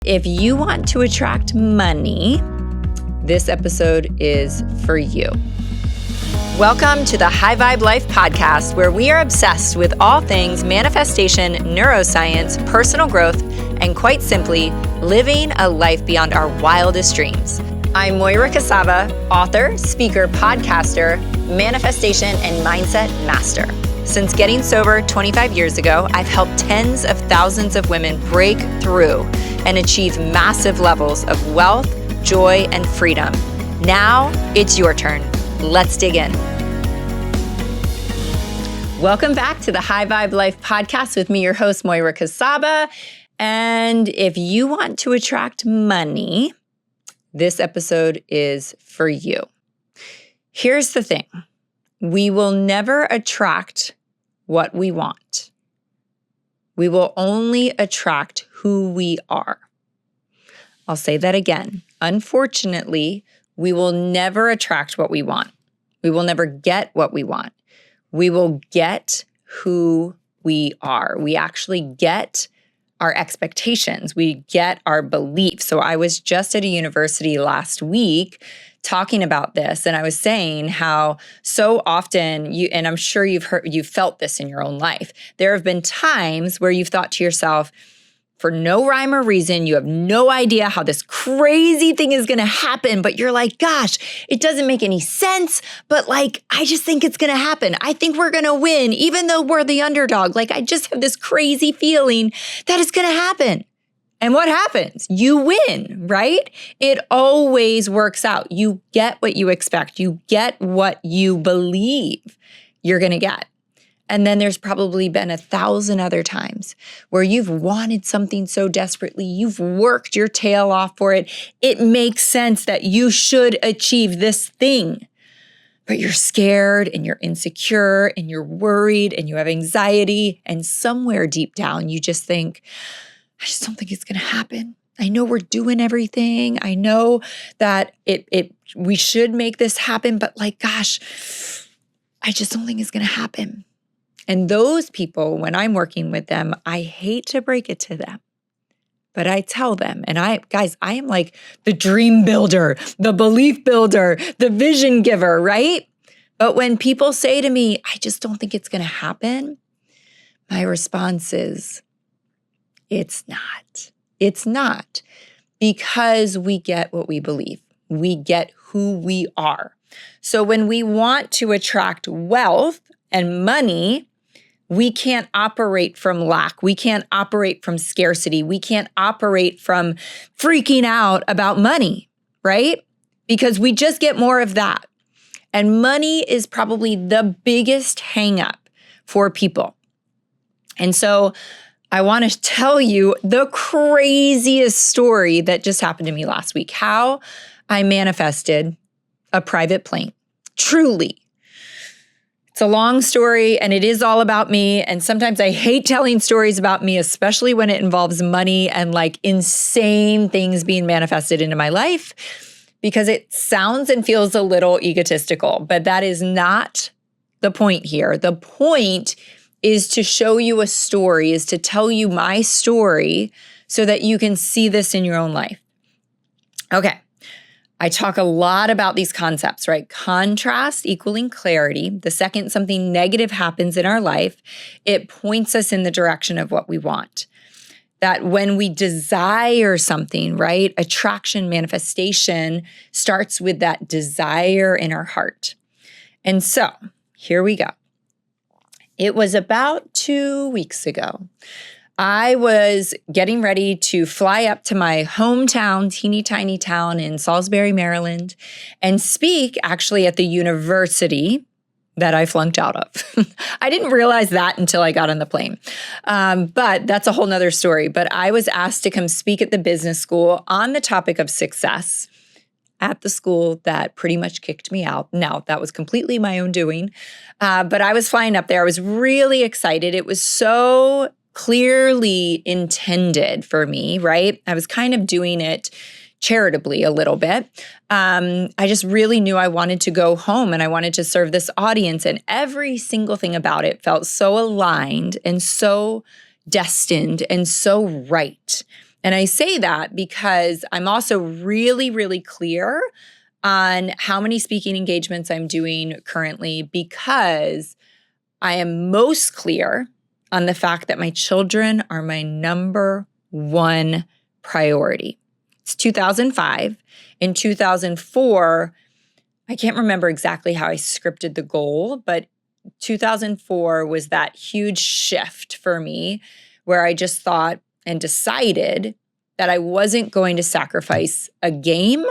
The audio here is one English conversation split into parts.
If you want to attract money, this episode is for you. Welcome to the High Vibe Life podcast, where we are obsessed with all things manifestation, neuroscience, personal growth, and quite simply, living a life beyond our wildest dreams. I'm Moira Casaba, author, speaker, podcaster, manifestation, and mindset master. Since getting sober 25 years ago, I've helped tens of thousands of women break through and achieve massive levels of wealth, joy, and freedom. Now it's your turn. Let's dig in. Welcome back to the High Vibe Life podcast with me, your host, Moira Casaba. And if you want to attract money, this episode is for you. Here's the thing. We will never attract what we want. We will only attract who we are. I'll say that again. Unfortunately, we will never attract what we want. We will never get what we want. We will get who we are. We actually get our expectations. We get our beliefs. So I was just at a university last week talking about this, and I was saying how so often and I'm sure you've felt this in your own life. There have been times where you've thought to yourself, for no rhyme or reason, you have no idea how this crazy thing is going to happen, but you're like, gosh, it doesn't make any sense, but I just think it's going to happen. I think we're going to win, even though we're the underdog. I just have this crazy feeling that it's going to happen. And what happens? You win, right? It always works out. You get what you expect. You get what you believe you're going to get. And then there's probably been 1,000 other times where you've wanted something so desperately, you've worked your tail off for it. It makes sense that you should achieve this thing, but you're scared and you're insecure and you're worried and you have anxiety. And somewhere deep down, you just think, I just don't think it's going to happen. I know we're doing everything. I know that we should make this happen, but gosh, I just don't think it's going to happen. And those people, when I'm working with them, I hate to break it to them, but I tell them, and I am like the dream builder, the belief builder, the vision giver, right? But when people say to me, I just don't think it's going to happen, my response is, it's not. It's not, because we get what we believe. We get who we are. So when we want to attract wealth and money, we can't operate from lack. We can't operate from scarcity. We can't operate from freaking out about money, right? Because we just get more of that. And money is probably the biggest hang up for people. And so I want to tell you the craziest story that just happened to me last week, how I manifested a private plane. Truly. It's a long story, and it is all about me. And sometimes I hate telling stories about me, especially when it involves money and insane things being manifested into my life, because it sounds and feels a little egotistical, but that is not the point here. The point is to show you a story, is to tell you my story so that you can see this in your own life. Okay. I talk a lot about these concepts, right? Contrast equaling clarity. The second something negative happens in our life, it points us in the direction of what we want. That when we desire something, right? Attraction, manifestation starts with that desire in our heart. And so here we go. It was about 2 weeks ago. I was getting ready to fly up to my hometown, teeny tiny town in Salisbury, Maryland, and speak actually at the university that I flunked out of. I didn't realize that until I got on the plane. But that's a whole nother story. But I was asked to come speak at the business school on the topic of success at the school that pretty much kicked me out. Now, that was completely my own doing. But I was flying up there. I was really excited. It was so clearly intended for me, right? I was kind of doing it charitably a little bit. I just really knew I wanted to go home and I wanted to serve this audience, and every single thing about it felt so aligned and so destined and so right. And I say that because I'm also really, really clear on how many speaking engagements I'm doing currently, because I am most clear on the fact that my children are my number one priority. It's 2005. In 2004, I can't remember exactly how I scripted the goal, but 2004 was that huge shift for me where I just thought and decided that I wasn't going to sacrifice a game.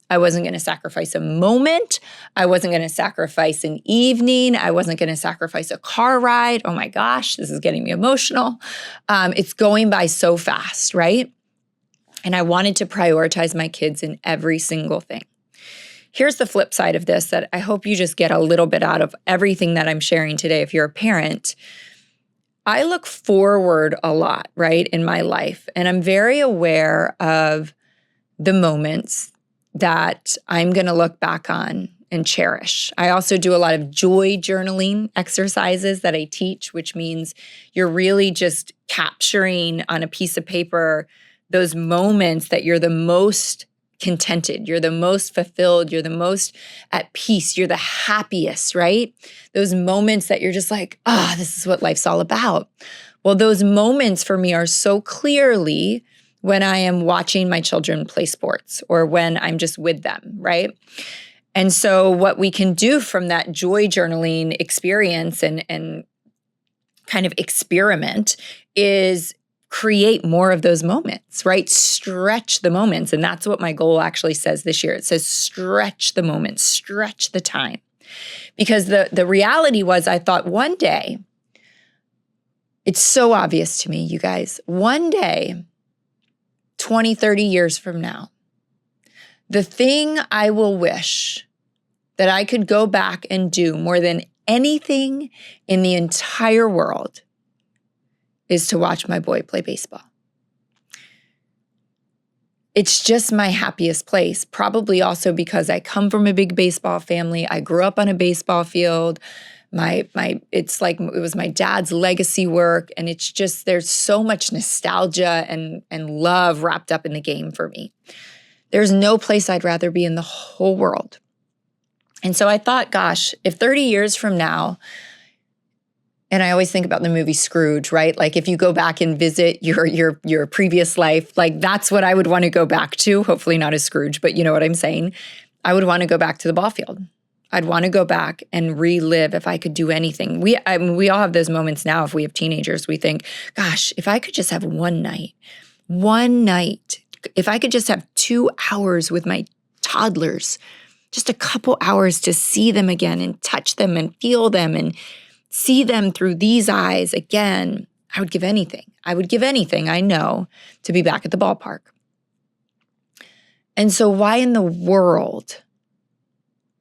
I wasn't going to sacrifice a moment. I wasn't going to sacrifice an evening. I wasn't going to sacrifice a car ride. Oh my gosh, this is getting me emotional. It's going by so fast, right? And I wanted to prioritize my kids in every single thing. Here's the flip side of this that I hope you just get a little bit out of everything that I'm sharing today if you're a parent. I look forward a lot, right, in my life. And I'm very aware of the moments that I'm going to look back on and cherish. I also do a lot of joy journaling exercises that I teach, which means you're really just capturing on a piece of paper those moments that you're the most contented, you're the most fulfilled, you're the most at peace, you're the happiest, right? Those moments that you're just like, this is what life's all about. Well, those moments for me are so clearly when I am watching my children play sports or when I'm just with them, right? And so what we can do from that joy journaling experience and kind of experiment is create more of those moments, right? Stretch the moments. And that's what my goal actually says this year. It says stretch the moments, stretch the time. Because the reality was I thought one day, it's so obvious to me, you guys, one day, 20, 30 years from now, the thing I will wish that I could go back and do more than anything in the entire world is to watch my boy play baseball. It's just my happiest place, probably also because I come from a big baseball family. I grew up on a baseball field. It's like it was my dad's legacy work, and it's just there's so much nostalgia and love wrapped up in the game for me. There's no place I'd rather be in the whole world. And so I thought, gosh, if 30 years from now, and I always think about the movie Scrooge, right? Like if you go back and visit your previous life, like that's what I would want to go back to. Hopefully not as Scrooge, but you know what I'm saying? I would want to go back to the ball field. I'd want to go back and relive if I could do anything. We all have those moments now. If we have teenagers, we think, gosh, if I could just have one night, if I could just have 2 hours with my toddlers, just a couple hours to see them again and touch them and feel them and see them through these eyes again, I would give anything. I would give anything, I know, to be back at the ballpark. And so why in the world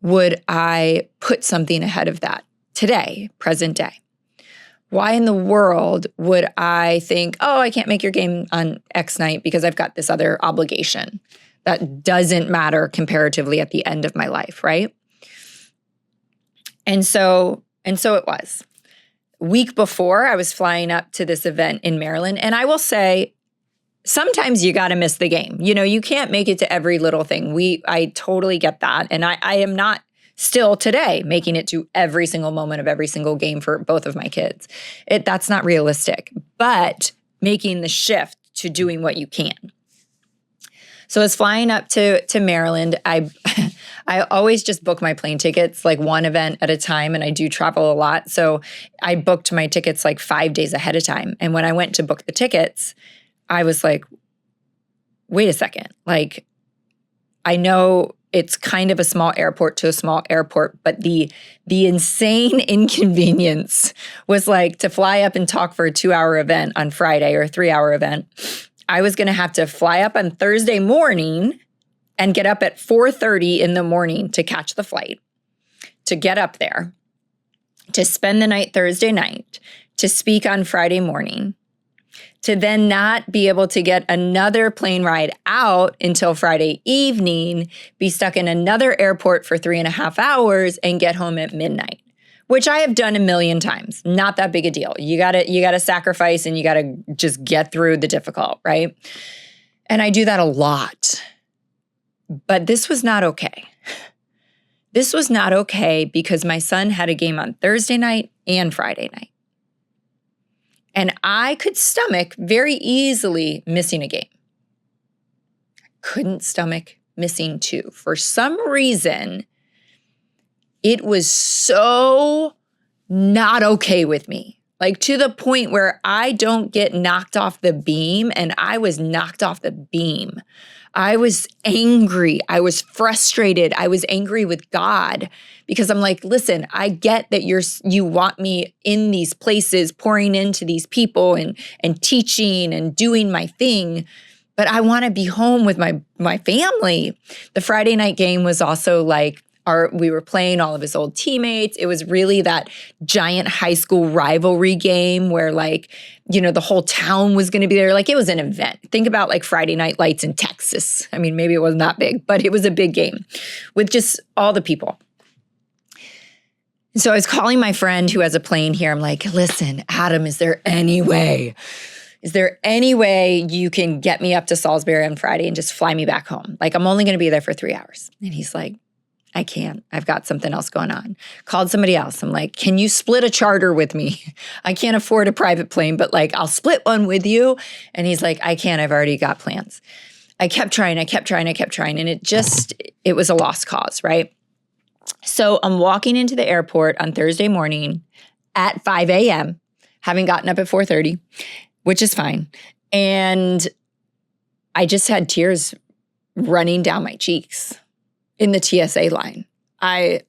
would I put something ahead of that today, present day? Why in the world would I think, I can't make your game on X night because I've got this other obligation that doesn't matter comparatively at the end of my life, right? And so it was. Week before, I was flying up to this event in Maryland, and I will say, sometimes you got to miss the game. You know, you can't make it to every little thing. I totally get that. And I am not still today making it to every single moment of every single game for both of my kids. That's not realistic, but making the shift to doing what you can. So I was flying up to Maryland. I always just book my plane tickets like one event at a time, and I do travel a lot. So I booked my tickets like 5 days ahead of time. And when I went to book the tickets, I was like, wait a second. Like, I know it's kind of a small airport to a small airport, but the insane inconvenience was like to fly up and talk for a 2-hour event on Friday or a 3-hour event. I was going to have to fly up on Thursday morning and get up at 4:30 in the morning to catch the flight, to get up there, to spend the night Thursday night, to speak on Friday morning, to then not be able to get another plane ride out until Friday evening, be stuck in another airport for 3.5 hours and get home at midnight, which I have done a million times. Not that big a deal. You gotta sacrifice and you gotta just get through the difficult, right? And I do that a lot. But this was not okay. This was not okay because my son had a game on Thursday night and Friday night. And I could stomach very easily missing a game. I couldn't stomach missing two. For some reason, it was so not okay with me. Like to the point where I don't get knocked off the beam, and I was knocked off the beam. I was angry. I was frustrated. I was angry with God because I'm like, listen, I get that you want me in these places, pouring into these people and teaching and doing my thing, but I want to be home with my family. The Friday night game was also like, we were playing all of his old teammates. It was really that giant high school rivalry game where like, the whole town was going to be there. Like it was an event. Think about like Friday Night Lights in Texas. I mean, maybe it wasn't that big, but it was a big game with just all the people. So I was calling my friend who has a plane here. I'm like, listen, Adam, is there any way you can get me up to Salisbury on Friday and just fly me back home? Like I'm only going to be there for 3 hours. And he's like, I can't. I've got something else going on. Called somebody else. I'm like, can you split a charter with me? I can't afford a private plane, but like, I'll split one with you. And he's like, I can't. I've already got plans. I kept trying. And it was a lost cause, right? So I'm walking into the airport on Thursday morning at 5 a.m., having gotten up at 4:30, which is fine. And I just had tears running down my cheeks in the TSA line. I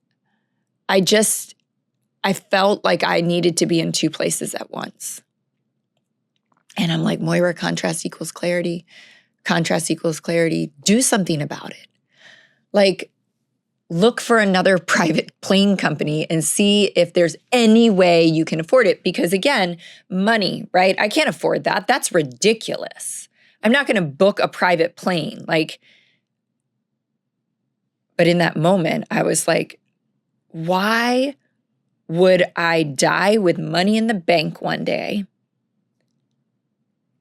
felt like I needed to be in two places at once. And I'm like, Moira, contrast equals clarity. Contrast equals clarity. Do something about it. Like, look for another private plane company and see if there's any way you can afford it. Because again, money, right? I can't afford that. That's ridiculous. I'm not going to book a private plane. But in that moment, I was like, why would I die with money in the bank one day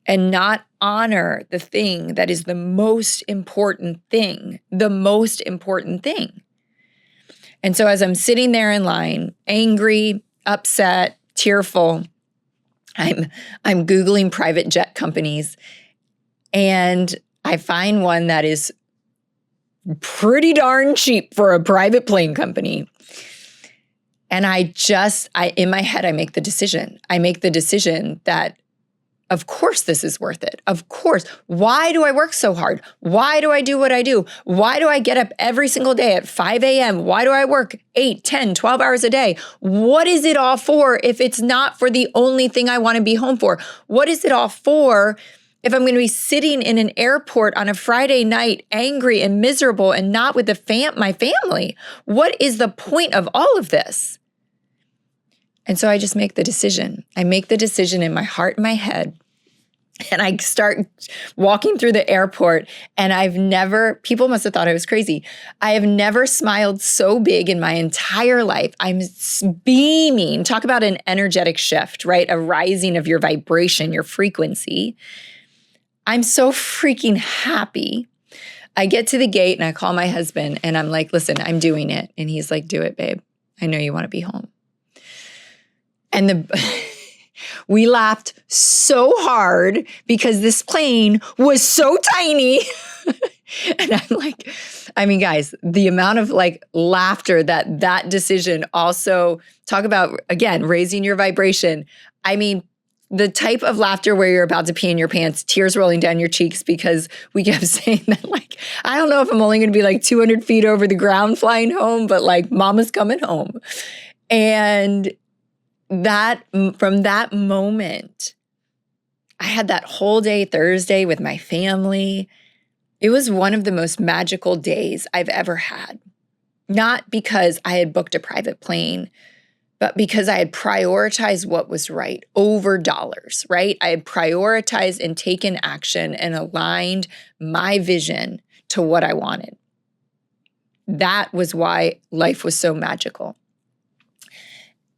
and not honor the thing that is the most important thing, And so as I'm sitting there in line, angry, upset, tearful, I'm Googling private jet companies, and I find one that is pretty darn cheap for a private plane company. And in my head, I make the decision. That, of course, this is worth it. Of course. Why do I work so hard? Why do I do what I do? Why do I get up every single day at 5 a.m.? Why do I work 8, 10, 12 hours a day? What is it all for if it's not for the only thing I want to be home for? What is it all for if I'm going to be sitting in an airport on a Friday night, angry and miserable and not with my family? What is the point of all of this? And so I just make the decision. I make the decision in my heart and my head. And I start walking through the airport, and people must have thought I was crazy. I have never smiled so big in my entire life. I'm beaming. Talk about an energetic shift, right? A rising of your vibration, your frequency. I'm so freaking happy. I get to the gate and I call my husband and I'm like, listen, I'm doing it. And he's like, do it, babe. I know you want to be home. And we laughed so hard because this plane was so tiny. And I'm like, guys, the amount of laughter that decision also, talk about, again, raising your vibration. The type of laughter where you're about to pee in your pants, tears rolling down your cheeks because we kept saying that, I don't know if I'm only going to be 200 feet over the ground flying home, but mama's coming home. And from that moment, I had that whole day Thursday with my family. It was one of the most magical days I've ever had. Not because I had booked a private plane, but because I had prioritized what was right over dollars, right? I had prioritized and taken action and aligned my vision to what I wanted. That was why life was so magical.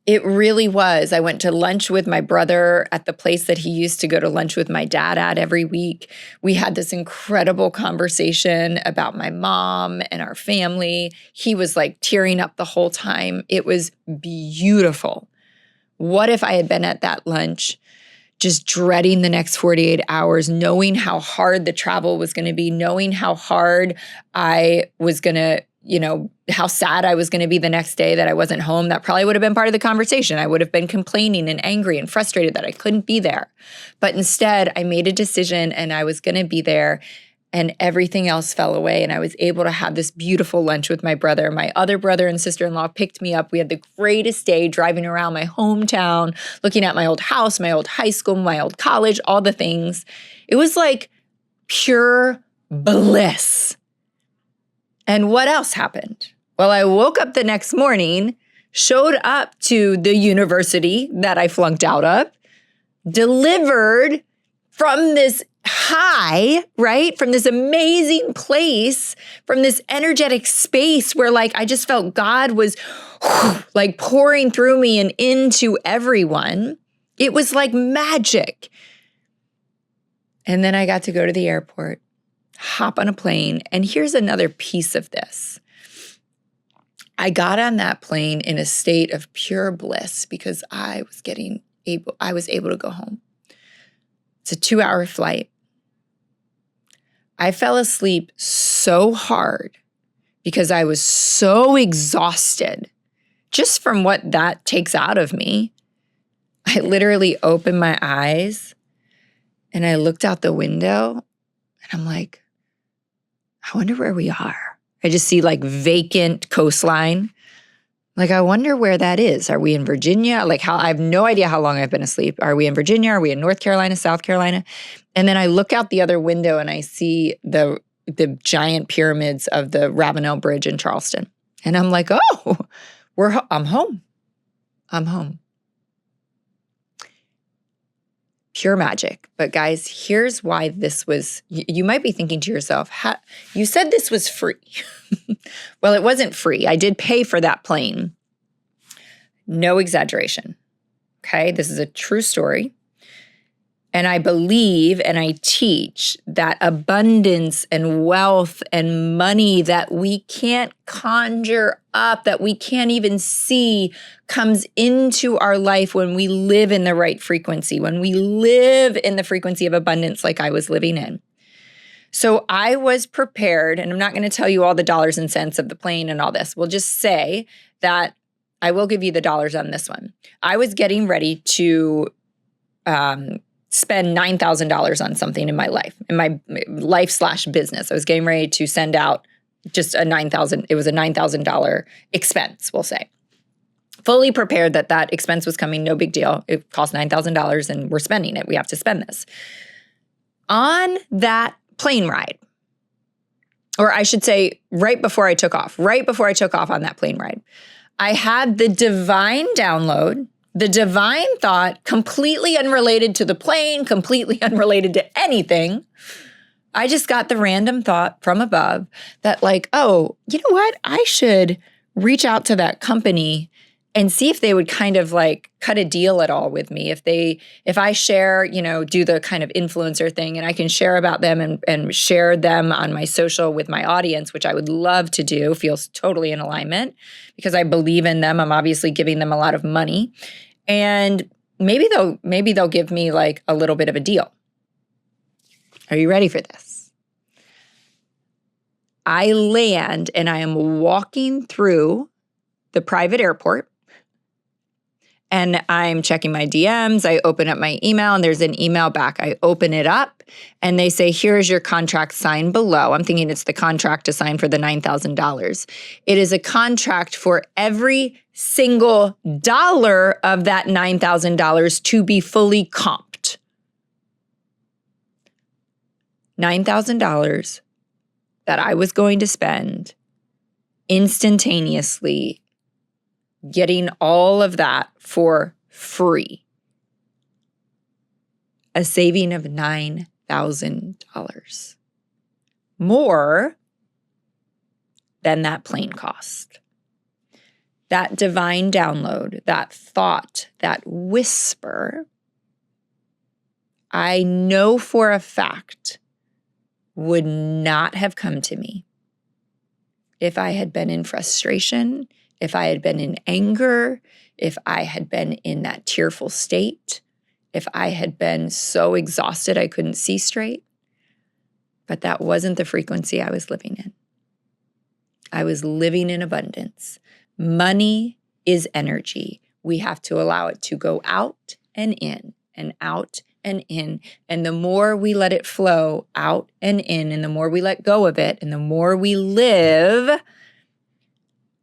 It really was. I went to lunch with my brother at the place that he used to go to lunch with my dad at every week. We had this incredible conversation about my mom and our family. He was like tearing up the whole time. It was beautiful. What if I had been at that lunch just dreading the next 48 hours, knowing how hard the travel was going to be, knowing how hard I was going to, how sad I was going to be the next day that I wasn't home? That probably would have been part of the conversation. I would have been complaining and angry and frustrated that I couldn't be there. But instead, I made a decision and I was going to be there, and everything else fell away. And I was able to have this beautiful lunch with my brother. My other brother and sister-in-law picked me up. We had the greatest day driving around my hometown, looking at my old house, my old high school, my old college, all the things. It was like pure bliss. And what else happened? Well, I woke up the next morning, showed up to the university that I flunked out of, delivered from this high, right? From this amazing place, from this energetic space where like I just felt God was like pouring through me and into everyone. It was like magic. And then I got to go to the airport, hop on a plane. And here's another piece of this. I got on that plane in a state of pure bliss because I was able to go home. It's a 2-hour flight. I fell asleep so hard because I was so exhausted just from what that takes out of me. I literally opened my eyes and I looked out the window and I'm like, I wonder where we are. I just see like vacant coastline. Like, I wonder where that is. Are we in Virginia? Like, I have no idea how long I've been asleep. Are we in Virginia? Are we in North Carolina, South Carolina? And then I look out the other window and I see the giant pyramids of the Ravenel Bridge in Charleston. And I'm like, oh, I'm home. I'm home. Pure magic. But guys, here's why this was, you might be thinking to yourself, you said this was free. Well, it wasn't free. I did pay for that plane. No exaggeration. Okay, this is a true story. And I believe and I teach that abundance and wealth and money that we can't conjure up, that we can't even see, comes into our life when we live in the right frequency, when we live in the frequency of abundance like I was living in. So I was prepared, and I'm not going to tell you all the dollars and cents of the plane and all this. We'll just say that I will give you the dollars on this one. I was getting ready to spend $9,000 on something in my life/business. I was getting ready to send out just it was a $9,000 expense, we'll say. Fully prepared that expense was coming, no big deal. It cost $9,000 and we're spending it. We have to spend this. On that plane ride, or I should say right before I took off on that plane ride, I had the divine download, the divine thought, completely unrelated to the plane, completely unrelated to anything. I just got the random thought from above that like, oh, you know what? I should reach out to that company and see if they would kind of like cut a deal at all with me. If I share, do the kind of influencer thing and I can share about them and share them on my social with my audience, which I would love to do, feels totally in alignment because I believe in them. I'm obviously giving them a lot of money. And maybe they'll give me like a little bit of a deal. Are you ready for this? I land and I am walking through the private airport and I'm checking my DMs. I open up my email and there's an email back. I open it up and they say, here's your contract, sign below. I'm thinking it's the contract to sign for the $9,000. It is a contract for every single dollar of that $9,000 to be fully comped. $9,000 that I was going to spend instantaneously, getting all of that for free. A saving of $9,000. More than that plane cost. that divine download, that thought, that whisper, I know for a fact would not have come to me if I had been in frustration, if I had been in anger, if I had been in that tearful state, if I had been so exhausted I couldn't see straight. But that wasn't the frequency I was living in. I was living in abundance. Money is energy. We have to allow it to go out and in and out and in. And the more we let it flow out and in, and the more we let go of it, and the more we live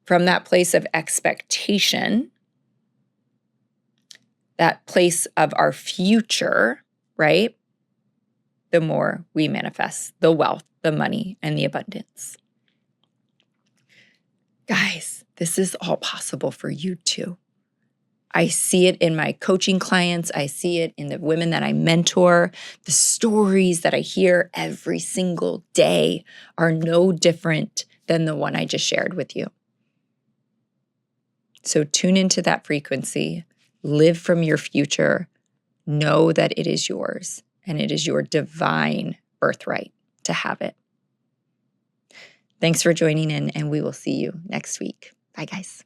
from that place of expectation, that place of our future, right? The more we manifest the wealth, the money, and the abundance. Guys, this is all possible for you too. I see it in my coaching clients. I see it in the women that I mentor. The stories that I hear every single day are no different than the one I just shared with you. So tune into that frequency. Live from your future. Know that it is yours, and it is your divine birthright to have it. Thanks for joining in, and we will see you next week. Bye, guys.